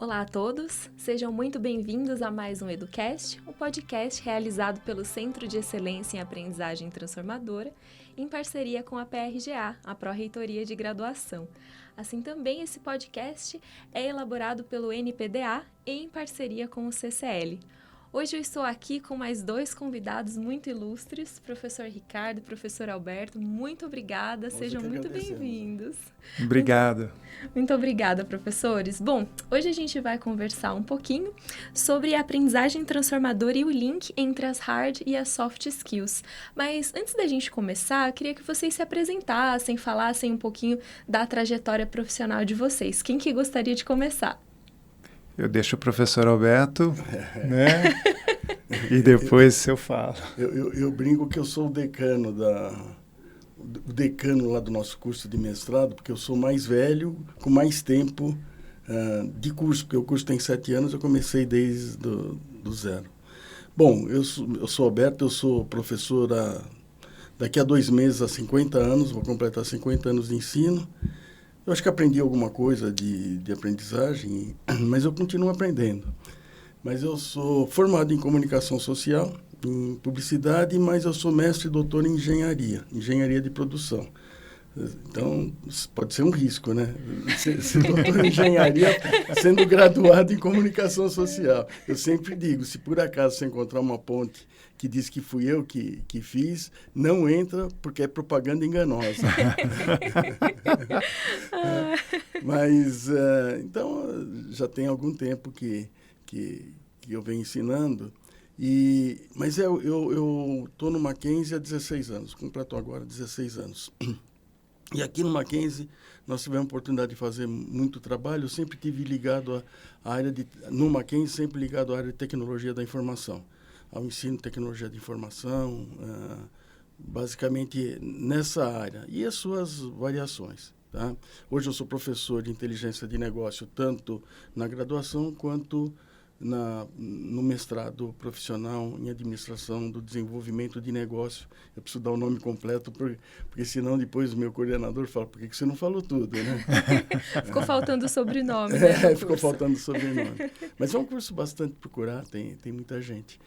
Olá a todos, sejam muito bem-vindos a mais um EduCast, um podcast realizado pelo Centro de Excelência em Aprendizagem Transformadora, em parceria com a PRGA, a Pró-Reitoria de Graduação. Assim também, esse podcast é elaborado pelo NPDA em parceria com o CCL. Hoje eu estou aqui com mais dois convidados muito ilustres, professor Ricardo e professor Alberto. Muito obrigada, sejam muito bem-vindos. Obrigado. Muito obrigada, professores. Bom, hoje a gente vai conversar um pouquinho sobre a aprendizagem transformadora e o link entre as hard e as soft skills. Mas antes da gente começar, eu queria que vocês se apresentassem, falassem um pouquinho da trajetória profissional de vocês. Quem que gostaria de começar? Eu deixo o professor Alberto, né? E depois eu falo. Eu brinco que eu sou o decano lá do nosso curso de mestrado, porque eu sou mais velho, com mais tempo de curso, porque o curso tem 7 anos, eu comecei desde do zero. Bom, eu sou Alberto, eu sou professor daqui a 2 meses, há 50 anos, vou completar 50 anos de ensino. Eu acho que aprendi alguma coisa de aprendizagem, mas eu continuo aprendendo. Mas eu sou formado em comunicação social, em publicidade, mas eu sou mestre e doutor em engenharia de produção. Então, pode ser um risco, né? Ser doutor em engenharia sendo graduado em comunicação social. Eu sempre digo, se por acaso você encontrar uma ponte que diz que fui eu que fiz, não entra porque é propaganda enganosa. Mas, então, já tem algum tempo que eu venho ensinando. Mas eu estou no Mackenzie há 16 anos, completo agora 16 anos. E aqui no Mackenzie, nós tivemos a oportunidade de fazer muito trabalho. Eu sempre tive ligado à área no Mackenzie, sempre ligado à área de tecnologia da informação, ao ensino de tecnologia de informação, basicamente nessa área, e as suas variações. Tá? Hoje eu sou professor de inteligência de negócio, tanto na graduação quanto no mestrado profissional em administração do desenvolvimento de negócio. Eu preciso dar o nome completo, porque senão depois o meu coordenador fala, por que você não falou tudo, né? Ficou faltando o sobrenome, né? Ficou faltando o sobrenome. Mas é um curso bastante procurado, tem muita gente.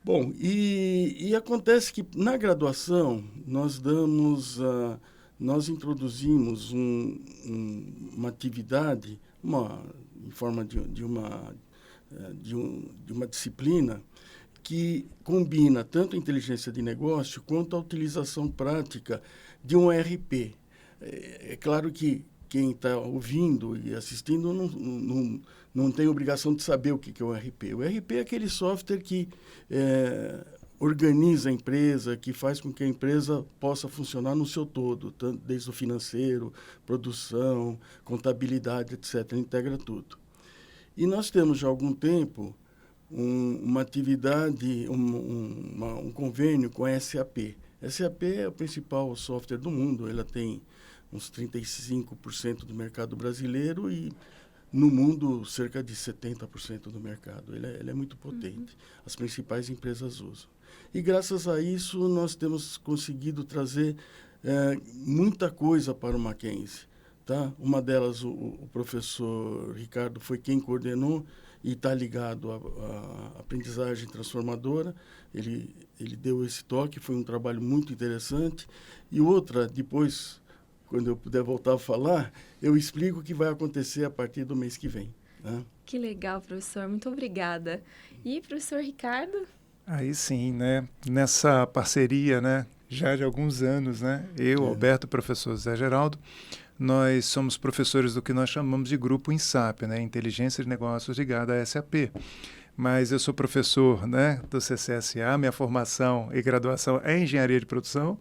Bom, e acontece que na graduação nós introduzimos uma atividade, em forma de uma disciplina que combina tanto a inteligência de negócio quanto a utilização prática de um ERP. É claro que quem está ouvindo e assistindo não tem obrigação de saber o que é o ERP. O ERP é aquele software que organiza a empresa, que faz com que a empresa possa funcionar no seu todo, tanto desde o financeiro, produção, contabilidade, etc. Integra tudo. E nós temos já há algum tempo uma atividade, um convênio com a SAP. A SAP é o principal software do mundo, ela tem uns 35% do mercado brasileiro e no mundo cerca de 70% do mercado. Ela é muito potente, as principais empresas usam. E graças a isso nós temos conseguido trazer muita coisa para o Mackenzie. Tá? Uma delas, o professor Ricardo foi quem coordenou e está ligado à aprendizagem transformadora. Ele deu esse toque, foi um trabalho muito interessante. E outra, depois, quando eu puder voltar a falar, eu explico o que vai acontecer a partir do mês que vem. Né? Que legal, professor. Muito obrigada. E, professor Ricardo? Aí sim, né? Nessa parceria, né? Já de alguns anos, né? Eu, Alberto, o professor Zé Geraldo, nós somos professores do que nós chamamos de grupo INSAP, né? Inteligência de Negócios ligada à SAP. Mas eu sou professor, né, do CCSA, minha formação e graduação é em engenharia de produção,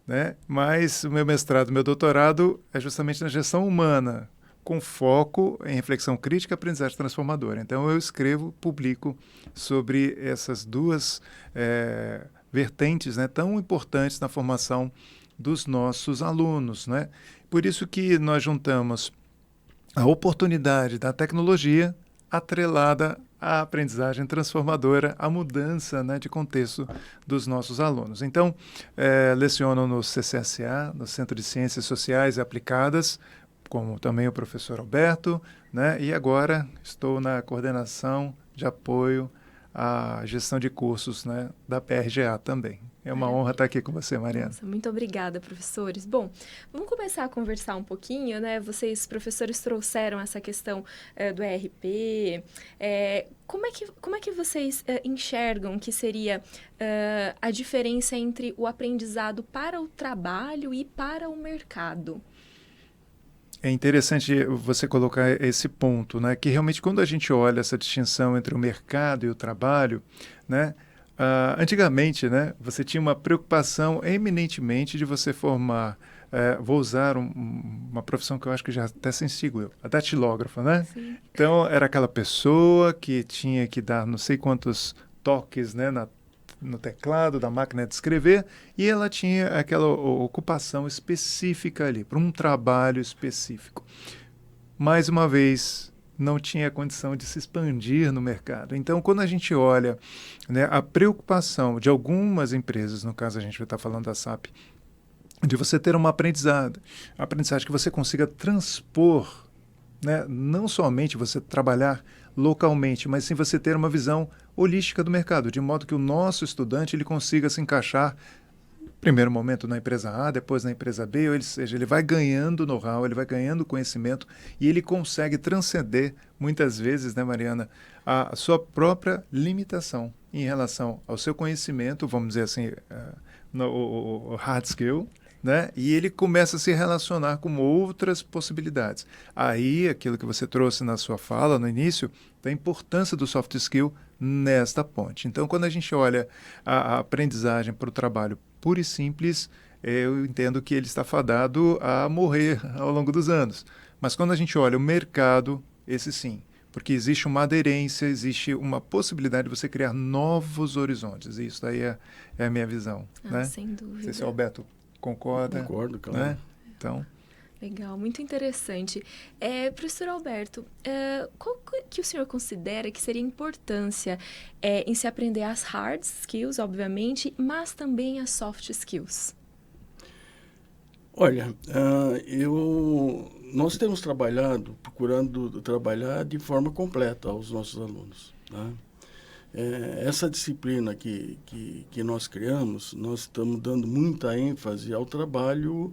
né? Mas o meu mestrado, meu doutorado é justamente na gestão humana, com foco em reflexão crítica e aprendizagem transformadora. Então eu escrevo, publico sobre essas duas vertentes, né, tão importantes na formação dos nossos alunos, né? Por isso que nós juntamos a oportunidade da tecnologia atrelada à aprendizagem transformadora, à mudança, né, de contexto dos nossos alunos. Então, leciono no CCSA, no Centro de Ciências Sociais e Aplicadas, como também o professor Alberto, né? E agora estou na coordenação de apoio à gestão de cursos, né, da PRGA também. É uma honra estar aqui com você, Mariana. Nossa, muito obrigada, professores. Bom, vamos começar a conversar um pouquinho, né? Vocês, professores, trouxeram essa questão do ERP. Como é que vocês enxergam que seria a diferença entre o aprendizado para o trabalho e para o mercado? É interessante você colocar esse ponto, né? Que realmente quando a gente olha essa distinção entre o mercado e o trabalho, né? Antigamente, né, você tinha uma preocupação eminentemente de você formar, vou usar uma profissão que eu acho que já até se extinguiu, a datilógrafa, né? Sim. Então, era aquela pessoa que tinha que dar não sei quantos toques, né, no teclado da máquina de escrever, e ela tinha aquela ocupação específica ali, para um trabalho específico. Mais uma vez, não tinha condição de se expandir no mercado. Então, quando a gente olha, né, a preocupação de algumas empresas, no caso a gente vai estar falando da SAP, de você ter uma aprendizagem que você consiga transpor, né, não somente você trabalhar localmente, mas sim você ter uma visão holística do mercado, de modo que o nosso estudante ele consiga se encaixar primeiro momento na empresa A, depois na empresa B, ou seja, ele vai ganhando know-how, ele vai ganhando conhecimento e ele consegue transcender, muitas vezes, né, Mariana, a sua própria limitação em relação ao seu conhecimento, vamos dizer assim, o hard skill, né? E ele começa a se relacionar com outras possibilidades. Aí, aquilo que você trouxe na sua fala, no início, da importância do soft skill nesta ponte. Então, quando a gente olha a aprendizagem para o trabalho puro e simples, eu entendo que ele está fadado a morrer ao longo dos anos. Mas quando a gente olha o mercado, esse sim, porque existe uma aderência, existe uma possibilidade de você criar novos horizontes. E isso daí é a minha visão. Né? Sem dúvida. Não sei se o Alberto concorda. Concordo, claro. Né? Então... Legal, muito interessante. Professor Alberto, qual que o senhor considera que seria a importância em se aprender as hard skills, obviamente, mas também as soft skills? Olha, nós temos procurando trabalhar de forma completa aos nossos alunos. Né? Essa disciplina que nós criamos, nós estamos dando muita ênfase ao trabalho,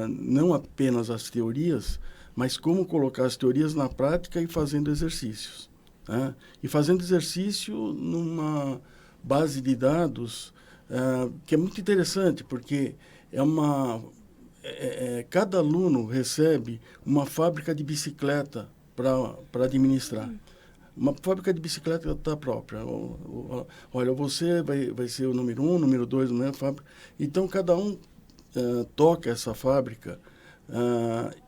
não apenas as teorias, mas como colocar as teorias na prática e fazendo exercícios. Né? E fazendo exercício numa base de dados que é muito interessante, porque cada aluno recebe uma fábrica de bicicleta para administrar. Uma fábrica de bicicleta está própria. Olha, você vai ser o número 1, número 2, número fábrica. Então, cada um toca essa fábrica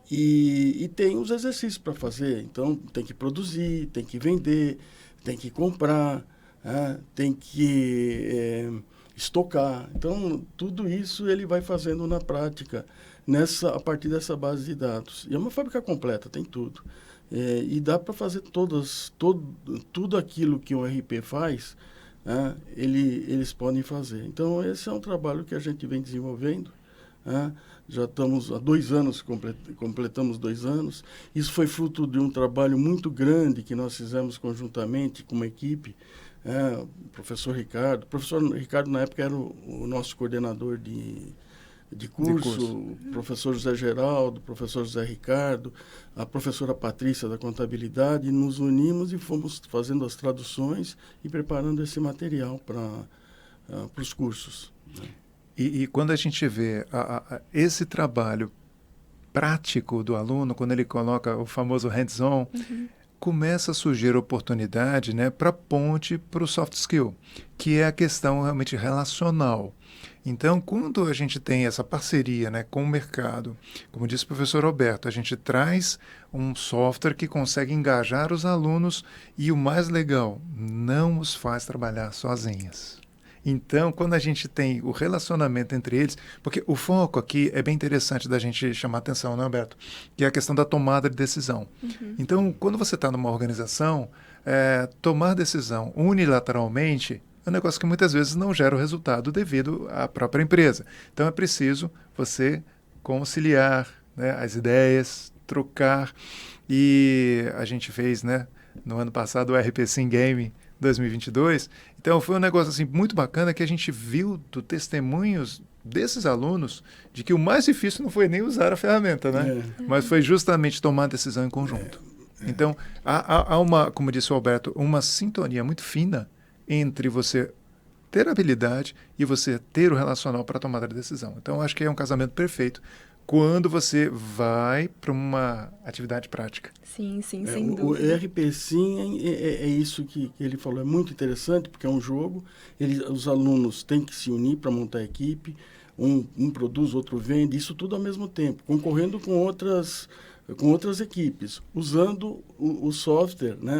e tem os exercícios para fazer. Então, tem que produzir, tem que vender, tem que comprar, tem que estocar. Então, tudo isso ele vai fazendo na prática a partir dessa base de dados. E é uma fábrica completa, tem tudo. E dá para fazer tudo aquilo que um RP faz, eles podem fazer. Então, esse é um trabalho que a gente vem desenvolvendo. Já estamos há 2 anos, completamos 2 anos. Isso foi fruto de um trabalho muito grande que nós fizemos conjuntamente com uma equipe. O professor Ricardo. O professor Ricardo, na época, era o nosso coordenador de curso, o professor José Geraldo, o professor José Ricardo, a professora Patrícia da Contabilidade, e nos unimos e fomos fazendo as traduções e preparando esse material para os cursos. Né? E quando a gente vê esse trabalho prático do aluno, quando ele coloca o famoso hands-on, começa a surgir oportunidade, né, para ponte para o soft skill, que é a questão realmente relacional. Então, quando a gente tem essa parceria, né, com o mercado, como disse o professor Roberto, a gente traz um software que consegue engajar os alunos e, o mais legal, não os faz trabalhar sozinhos. Então, quando a gente tem o relacionamento entre eles, porque o foco aqui é bem interessante da gente chamar atenção, né, Alberto? Que é a questão da tomada de decisão. Então, quando você está numa organização, tomar decisão unilateralmente é um negócio que muitas vezes não gera o resultado devido à própria empresa. Então, é preciso você conciliar, né, as ideias, trocar. E a gente fez, né, no ano passado, o RP Sim Game 2022. Então, foi um negócio assim, muito bacana que a gente viu do testemunhos desses alunos de que o mais difícil não foi nem usar a ferramenta, né? Mas foi justamente tomar a decisão em conjunto. Então, há uma, como disse o Alberto, uma sintonia muito fina entre você ter habilidade e você ter o relacional para tomar a decisão. Então, acho que é um casamento perfeito quando você vai para uma atividade prática. Sim, sem dúvida. O ERP Sim é isso que ele falou, é muito interessante, porque é um jogo, os alunos têm que se unir para montar a equipe, um produz, outro vende, isso tudo ao mesmo tempo, concorrendo com outras equipes, usando o software, né?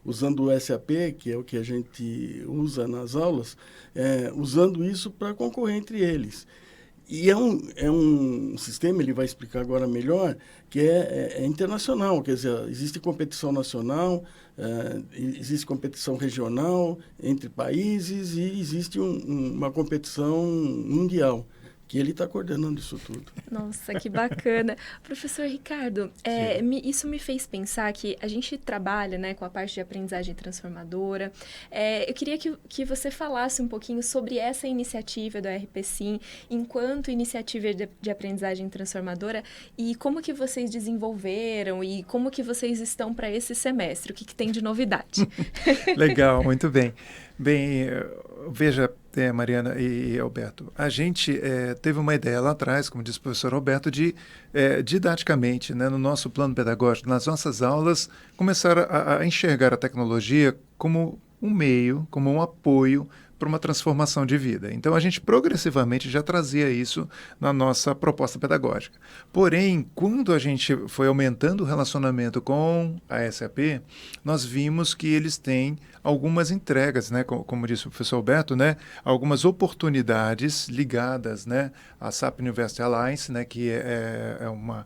Usando o SAP, que é o que a gente usa nas aulas, usando isso para concorrer entre eles. E é um sistema, ele vai explicar agora melhor, que é internacional, quer dizer, existe competição nacional, existe competição regional entre países e existe uma competição mundial, que ele está coordenando isso tudo. Nossa, que bacana. Professor Ricardo, isso me fez pensar que a gente trabalha, né, com a parte de aprendizagem transformadora. Eu queria que você falasse um pouquinho sobre essa iniciativa do RP Sim, enquanto iniciativa de aprendizagem transformadora, e como que vocês desenvolveram e como que vocês estão para esse semestre, o que tem de novidade. Legal, muito bem. Bem, veja, Mariana e Alberto, a gente teve uma ideia lá atrás, como disse o professor Alberto, de didaticamente, né, no nosso plano pedagógico, nas nossas aulas, começar a enxergar a tecnologia como um meio, como um apoio para uma transformação de vida. Então, a gente progressivamente já trazia isso na nossa proposta pedagógica. Porém, quando a gente foi aumentando o relacionamento com a SAP, nós vimos que eles têm algumas entregas, né, como disse o professor Alberto, né, algumas oportunidades ligadas, né, à SAP University Alliance, né, que é uma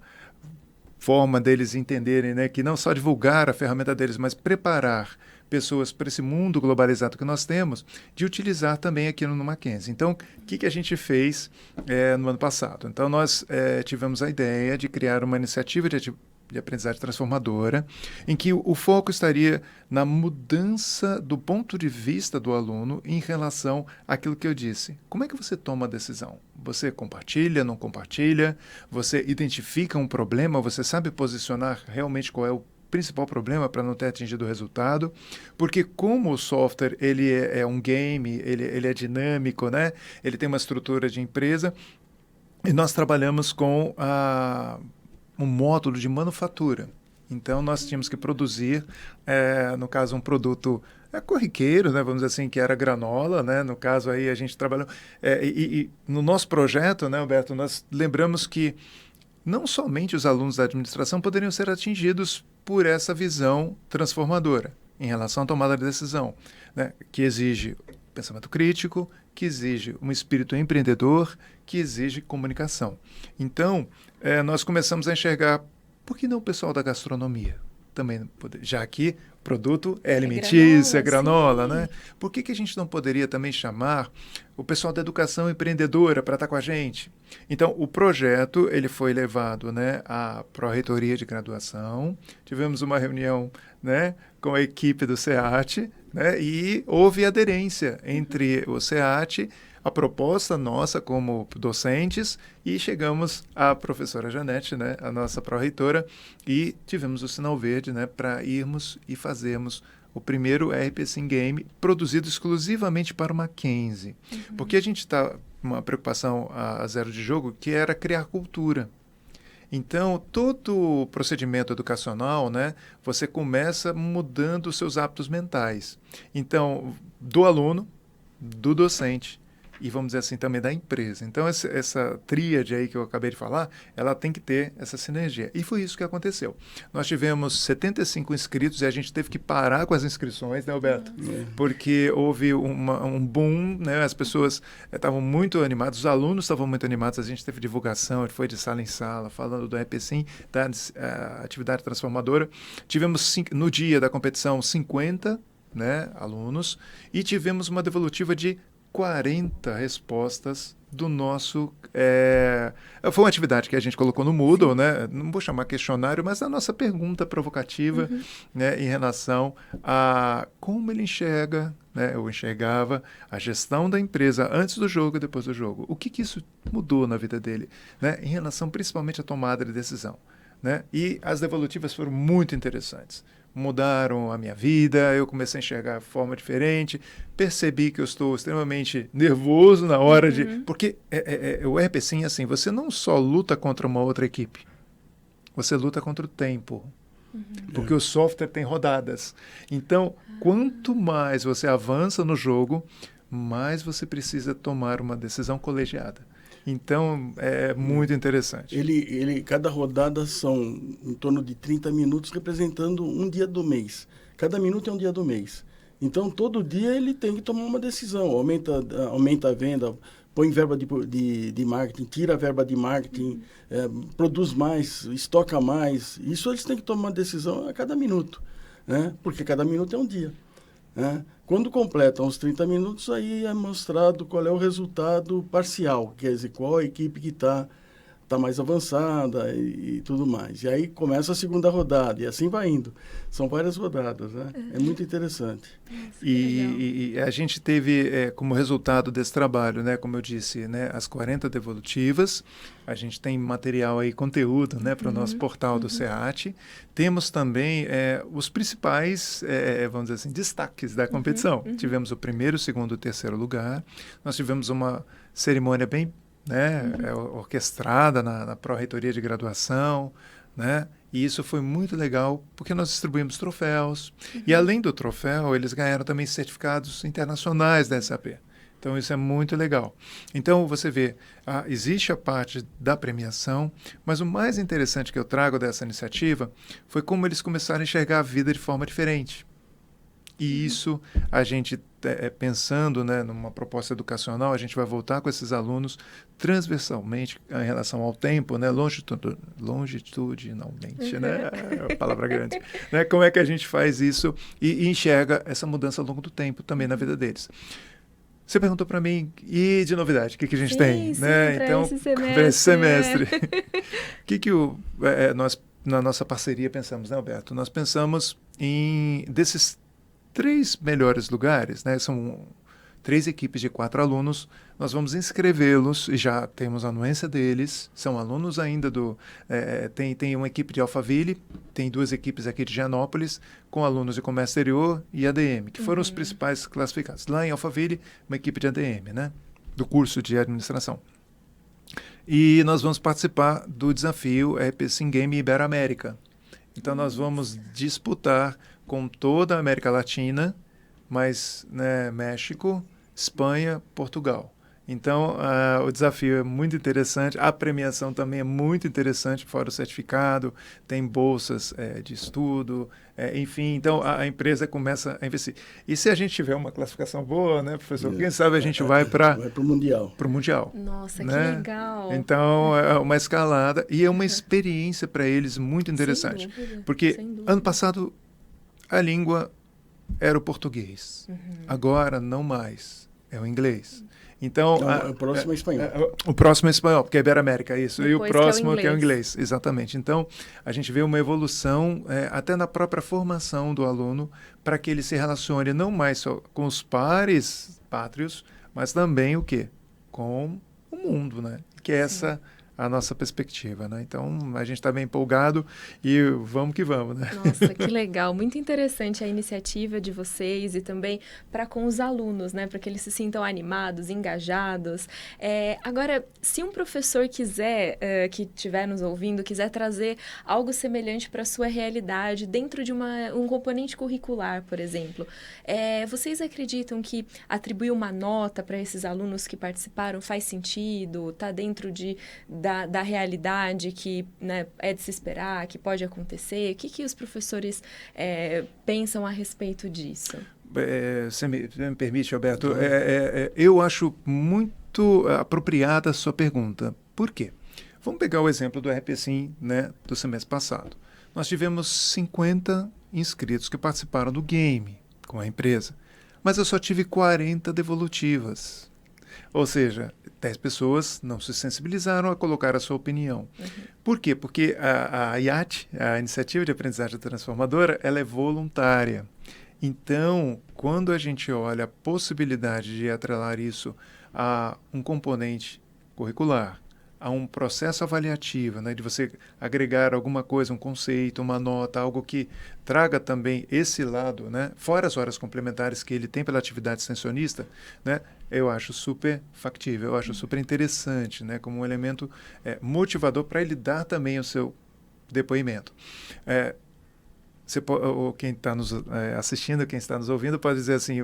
forma deles entenderem, né, que não só divulgar a ferramenta deles, mas preparar pessoas para esse mundo globalizado que nós temos, de utilizar também aqui no Mackenzie. Então, o que a gente fez no ano passado? Então, nós tivemos a ideia de criar uma iniciativa de aprendizagem transformadora, em que o foco estaria na mudança do ponto de vista do aluno em relação àquilo que eu disse. Como é que você toma a decisão? Você compartilha, não compartilha? Você identifica um problema? Você sabe posicionar realmente qual é o principal problema para não ter atingido o resultado? Porque como o software ele é um game, ele é dinâmico, né? Ele tem uma estrutura de empresa, e nós trabalhamos com um módulo de manufatura. Então, nós tínhamos que produzir, no caso, um produto corriqueiro, né, vamos dizer assim, que era granola, né? No caso, aí a gente trabalhou. E no nosso projeto, né, Alberto, nós lembramos que não somente os alunos da administração poderiam ser atingidos por essa visão transformadora em relação à tomada de decisão, né, que exige pensamento crítico, que exige um espírito empreendedor, que exige comunicação. Então, nós começamos a enxergar, por que não o pessoal da gastronomia? Também, já que o produto é alimentício, é granola, né? Por que a gente não poderia também chamar o pessoal da educação empreendedora para estar com a gente? Então, o projeto ele foi levado, né, à pró-reitoria de graduação, tivemos uma reunião, né, com a equipe do SEAT, né, e houve aderência entre o SEAT, a proposta nossa como docentes, e chegamos à professora Janete, né, a nossa pró-reitora, e tivemos o sinal verde, né, para irmos e fazermos o primeiro RP Sim Game produzido exclusivamente para o Mackenzie. Porque a gente está com uma preocupação a zero de jogo, que era criar cultura. Então, todo o procedimento educacional, né, você começa mudando os seus hábitos mentais. Então, do aluno, do docente e, vamos dizer assim, também da empresa. Então, essa tríade aí que eu acabei de falar, ela tem que ter essa sinergia. E foi isso que aconteceu. Nós tivemos 75 inscritos e a gente teve que parar com as inscrições, né, Alberto? Porque houve um boom, né? As pessoas estavam muito animadas, os alunos estavam muito animados, a gente teve divulgação, foi de sala em sala, falando do RP Sim, da atividade transformadora. Tivemos, no dia da competição, 50, né, alunos, e tivemos uma devolutiva de 40 respostas do nosso... Foi uma atividade que a gente colocou no Moodle, né? Não vou chamar questionário, mas a nossa pergunta provocativa, né, em relação a como ele enxerga, né, ou enxergava a gestão da empresa antes do jogo e depois do jogo. O que isso mudou na vida dele, né, em relação principalmente à tomada de decisão, né? E as devolutivas foram muito interessantes. Mudaram a minha vida, eu comecei a enxergar de forma diferente, percebi que eu estou extremamente nervoso na hora de... Porque o RP-Sim, assim, você não só luta contra uma outra equipe, você luta contra o tempo, porque o software tem rodadas. Então, quanto mais você avança no jogo, mais você precisa tomar uma decisão colegiada. Então, é muito interessante. Cada rodada são em torno de 30 minutos, representando um dia do mês. Cada minuto é um dia do mês. Então, todo dia ele tem que tomar uma decisão. Aumenta a venda, põe verba de marketing, tira a verba de marketing, produz mais, estoca mais. Isso eles têm que tomar uma decisão a cada minuto, né? Porque cada minuto é um dia, né? Quando completam os 30 minutos, aí é mostrado qual é o resultado parcial, quer dizer, qual a equipe que está mais avançada e tudo mais. E aí começa a segunda rodada, e assim vai indo. São várias rodadas, né? É muito interessante. Nossa, e a gente teve, como resultado desse trabalho, né, como eu disse, né, as 40 devolutivas. A gente tem material aí, conteúdo, né, para o nosso portal do SEAT. Temos também os principais, vamos dizer assim, destaques da competição. Tivemos o primeiro, segundo e terceiro lugar. Nós tivemos uma cerimônia bem, né, orquestrada na Pró-Reitoria de Graduação, né? E isso foi muito legal, porque nós distribuímos troféus. E além do troféu, eles ganharam também certificados internacionais da SAP. Então, isso é muito legal. Então, você vê, existe a parte da premiação, mas o mais interessante que eu trago dessa iniciativa foi como eles começaram a enxergar a vida de forma diferente. E isso, a gente, pensando, né, numa proposta educacional, a gente vai voltar com esses alunos transversalmente em relação ao tempo, né, longitudinalmente, né, é a palavra grande, né, como é que a gente faz isso e enxerga essa mudança ao longo do tempo também na vida deles. Você perguntou para mim, e de novidade, o que a gente tem? Né? Então, para esse semestre. O que nós, na nossa parceria, pensamos, né, Alberto? Nós pensamos desses 3 melhores lugares, né? São 3 equipes de 4 alunos, nós vamos inscrevê-los, e já temos a anuência deles, são alunos ainda tem uma equipe de Alphaville, tem 2 equipes aqui de Gianópolis, com alunos de comércio exterior e ADM, que foram os principais classificados. Lá em Alphaville, uma equipe de ADM, né? Do curso de administração. E nós vamos participar do desafio RP-Sim Game Iberoamérica. Então, nós vamos disputar com toda a América Latina, mas, né, México, Espanha, Portugal. Então, o desafio é muito interessante, a premiação também é muito interessante, fora o certificado, tem bolsas de estudo, enfim, então a empresa começa a investir. E se a gente tiver uma classificação boa, né, professor, quem sabe a gente vai para o Mundial. Para o Mundial. Nossa, né? Que legal! Então, é uma escalada e é uma experiência para eles muito interessante. Sem dúvida, porque sem dúvida. ano passado a língua era o português, agora não mais, é o inglês. Então, o próximo é espanhol. O próximo é espanhol, porque é Iberoamérica, isso. Depois e o próximo que é o inglês, exatamente. Então, a gente vê uma evolução até na própria formação do aluno para que ele se relacione não mais só com os pares pátrios, mas também o quê? Com o mundo, né? Que é essa a nossa perspectiva, né? Então, a gente está bem empolgado e vamos que vamos, né? Nossa, que legal. Muito interessante a iniciativa de vocês e também para com os alunos, né? Para que eles se sintam animados, engajados. Agora, se um professor quiser, que estiver nos ouvindo, quiser trazer algo semelhante para a sua realidade dentro de um componente curricular, por exemplo, vocês acreditam que atribuir uma nota para esses alunos que participaram faz sentido? Está dentro da realidade que, né, é de se esperar, que pode acontecer? O que os professores pensam a respeito disso? Você me permite, Alberto? Eu acho muito apropriada a sua pergunta. Por quê? Vamos pegar o exemplo do RP-Sim, né, do semestre passado. Nós tivemos 50 inscritos que participaram do game com a empresa, mas eu só tive 40 devolutivas. Ou seja, 10 pessoas não se sensibilizaram a colocar a sua opinião. Por quê? Porque a IAT, a Iniciativa de Aprendizagem Transformadora, ela é voluntária. Então, quando a gente olha a possibilidade de atrelar isso a um componente curricular, a um processo avaliativo, né, de você agregar alguma coisa, um conceito, uma nota, algo que traga também esse lado, né, fora as horas complementares que ele tem pela atividade extensionista, né, eu acho super factível, eu acho super interessante, né, como um elemento motivador para ele dar também o seu depoimento. Quem está nos assistindo, quem está nos ouvindo, pode dizer assim,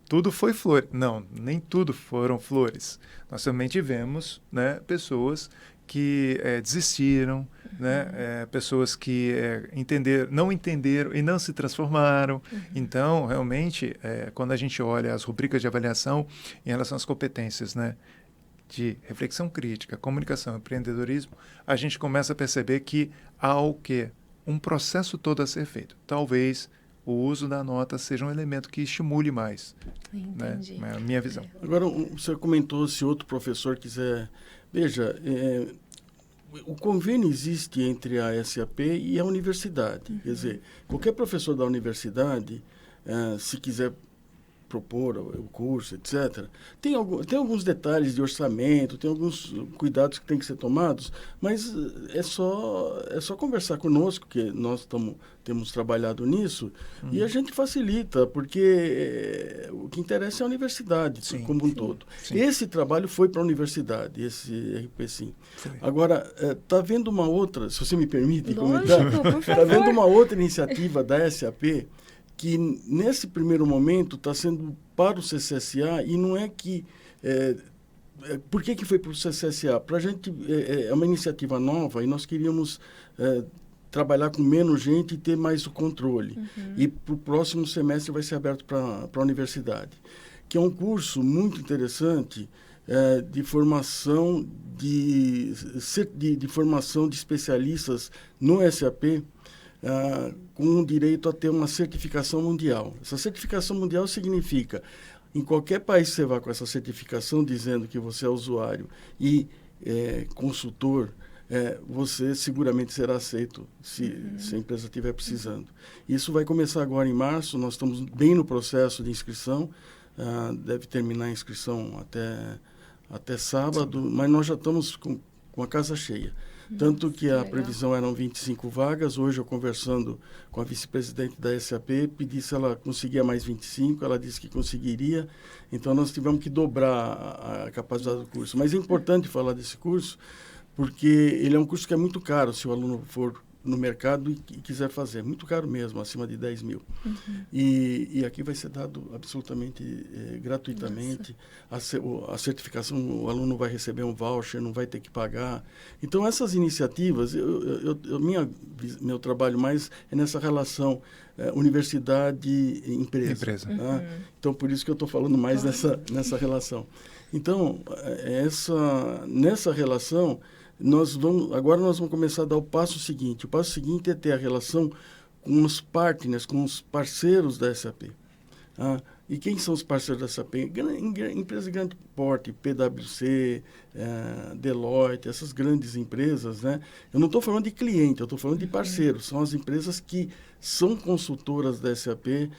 tudo foi flores. Não, nem tudo foram flores. Nós também tivemos, né, pessoas que desistiram, né, pessoas que não entenderam e não se transformaram. Então, realmente, quando a gente olha as rubricas de avaliação em relação às competências, né, de reflexão crítica, comunicação, empreendedorismo, a gente começa a perceber que há o quê? Um processo todo a ser feito. Talvez o uso da nota seja um elemento que estimule mais. Entendi. Né? É a minha visão. Agora, você comentou, se outro professor quiser... Veja, o convênio existe entre a SAP e a universidade. Quer dizer, qualquer professor da universidade, se quiser propor o curso, etc. Tem alguns detalhes de orçamento, tem alguns cuidados que têm que ser tomados, mas é só conversar conosco, que nós temos trabalhado nisso, e a gente facilita, porque o que interessa é a universidade como um todo. Sim. Esse trabalho foi para a universidade, esse RP-Sim. Agora, está havendo uma outra, se você me permite comentar, está havendo uma outra iniciativa da SAP, que nesse primeiro momento está sendo para o CCSA, e não é que... por que foi para o CCSA? Para a gente, é uma iniciativa nova, e nós queríamos trabalhar com menos gente e ter mais o controle. E para o próximo semestre vai ser aberto para a universidade, que é um curso muito interessante de formação de formação de especialistas no SAP, com direito a ter uma certificação mundial. Essa certificação mundial significa, em qualquer país que você vá com essa certificação dizendo que você é usuário e consultor, você seguramente será aceito se a empresa estiver precisando. Isso vai começar agora em março, nós estamos bem no processo de inscrição, deve terminar a inscrição até sábado, mas nós já estamos com a casa cheia. Tanto que a previsão eram 25 vagas. Hoje, eu conversando com a vice-presidente da SAP, pedi se ela conseguia mais 25, ela disse que conseguiria. Então, nós tivemos que dobrar a capacidade do curso. Mas é importante falar desse curso, porque ele é um curso que é muito caro se o aluno for no mercado e quiser fazer. Muito caro mesmo, acima de 10 mil. E aqui vai ser dado absolutamente gratuitamente. A certificação, o aluno vai receber um voucher, não vai ter que pagar. Então, essas iniciativas, meu trabalho mais é nessa relação universidade-empresa. Tá? Então, por isso que eu estou falando mais nessa relação. Então, nessa relação... Agora nós vamos começar a dar o passo seguinte. O passo seguinte é ter a relação com os partners, com os parceiros da SAP. E quem são os parceiros da SAP? Empresas de grande porte, PwC, Deloitte, essas grandes empresas, né? Eu não estou falando de cliente, eu estou falando de parceiros. São as empresas que são consultoras da SAP,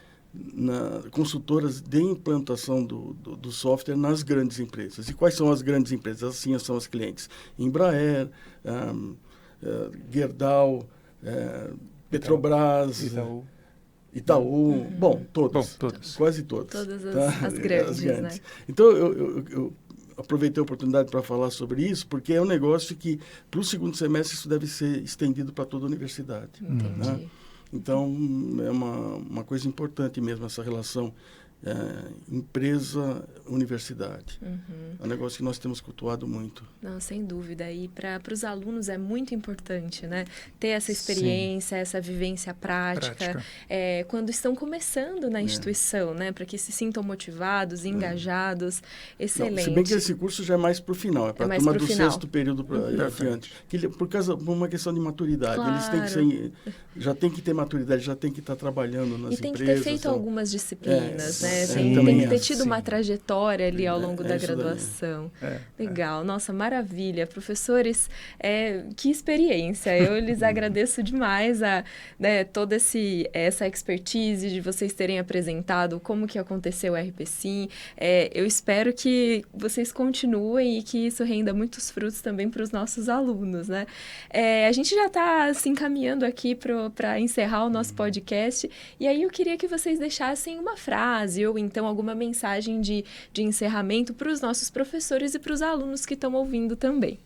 consultoras de implantação do software nas grandes empresas. E quais são as grandes empresas? Assim são as clientes. Embraer, Gerdau, Petrobras, Itaú, todas. Quase todas. Todas as grandes, né? Então, eu aproveitei a oportunidade para falar sobre isso, porque é um negócio que, para o segundo semestre, isso deve ser estendido para toda a universidade. Entendi. Né? Então, é uma coisa importante mesmo, essa relação empresa-universidade. É um negócio que nós temos cultuado muito. Não, sem dúvida. E para os alunos é muito importante, né? Ter essa experiência, essa vivência prática. Quando estão começando na instituição, né? Para que se sintam motivados, engajados. Excelente. Não, se bem que esse curso já é mais para o final, é para a turma do sexto período para adiante. Por uma questão de maturidade. Claro. Eles já têm que ter maturidade, já têm que estar trabalhando nas empresas. E tem que ter feito algumas disciplinas, né? né? Sim. Tem que ter tido Sim. uma trajetória ali ao longo da isso daí. graduação. Legal, nossa, maravilha. Professores, que experiência. Eu lhes agradeço demais toda essa expertise de vocês terem apresentado como que aconteceu o RP-Sim. Eu espero que vocês continuem e que isso renda muitos frutos também para os nossos alunos, né? A gente já está se encaminhando aqui para encerrar o nosso podcast, e aí eu queria que vocês deixassem uma frase ou então alguma mensagem de encerramento para os nossos professores e para os alunos que estão ouvindo também.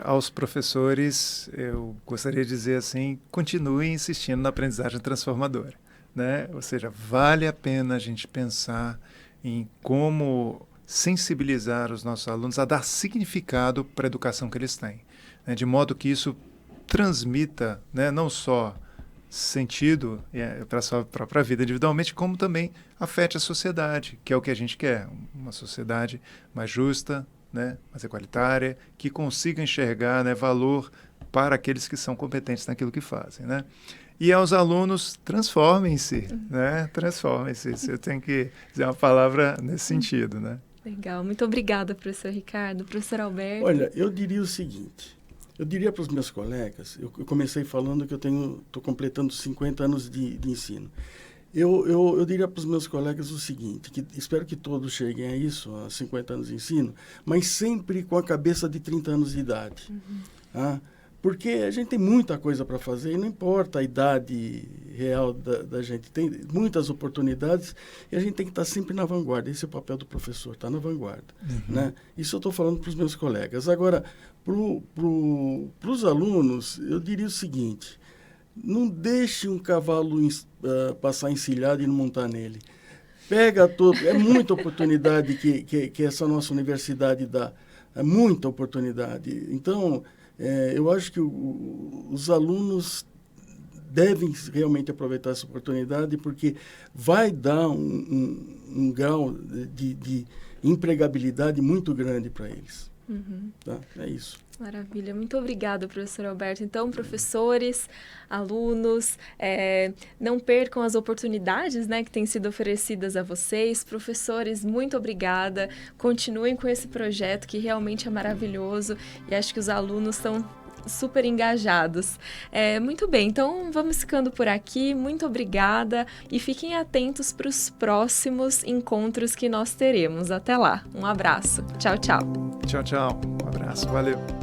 Aos professores, eu gostaria de dizer assim, continuem insistindo na aprendizagem transformadora, né? Ou seja, vale a pena a gente pensar em como sensibilizar os nossos alunos a dar significado para a educação que eles têm, né? De modo que isso transmita, né, não só sentido para a sua própria vida individualmente, como também afete a sociedade, que é o que a gente quer, uma sociedade mais justa, né, mais igualitária, que consiga enxergar, né, valor para aqueles que são competentes naquilo que fazem, né? E aos alunos, transformem-se, né? Transformem-se. Eu tenho que dizer uma palavra nesse sentido, né? Legal. Muito obrigada, professor Ricardo. Professor Alberto. Olha, eu diria o seguinte. Eu diria para os meus colegas, eu comecei falando que estou completando 50 anos de ensino. Eu diria para os meus colegas o seguinte, que espero que todos cheguem a isso, a 50 anos de ensino, mas sempre com a cabeça de 30 anos de idade. Tá? Porque a gente tem muita coisa para fazer e não importa a idade real da gente. Tem muitas oportunidades e a gente tem que estar sempre na vanguarda. Esse é o papel do professor, estar na vanguarda. Né? Isso eu estou falando para os meus colegas. Agora, para os alunos, eu diria o seguinte, não deixe um cavalo passar encilhado e não montar nele. Pega todo... É muita oportunidade que essa nossa universidade dá. É muita oportunidade. Então... eu acho que os alunos devem realmente aproveitar essa oportunidade, porque vai dar um grau de empregabilidade muito grande para eles. Tá? É isso. Maravilha. Muito obrigada, professor Alberto. Então, professores, alunos, não percam as oportunidades, né, que têm sido oferecidas a vocês. Professores, muito obrigada. Continuem com esse projeto que realmente é maravilhoso e acho que os alunos estão super engajados. Muito bem, então vamos ficando por aqui. Muito obrigada e fiquem atentos para os próximos encontros que nós teremos. Até lá. Um abraço. Tchau, tchau. Tchau, tchau. Um abraço. Valeu.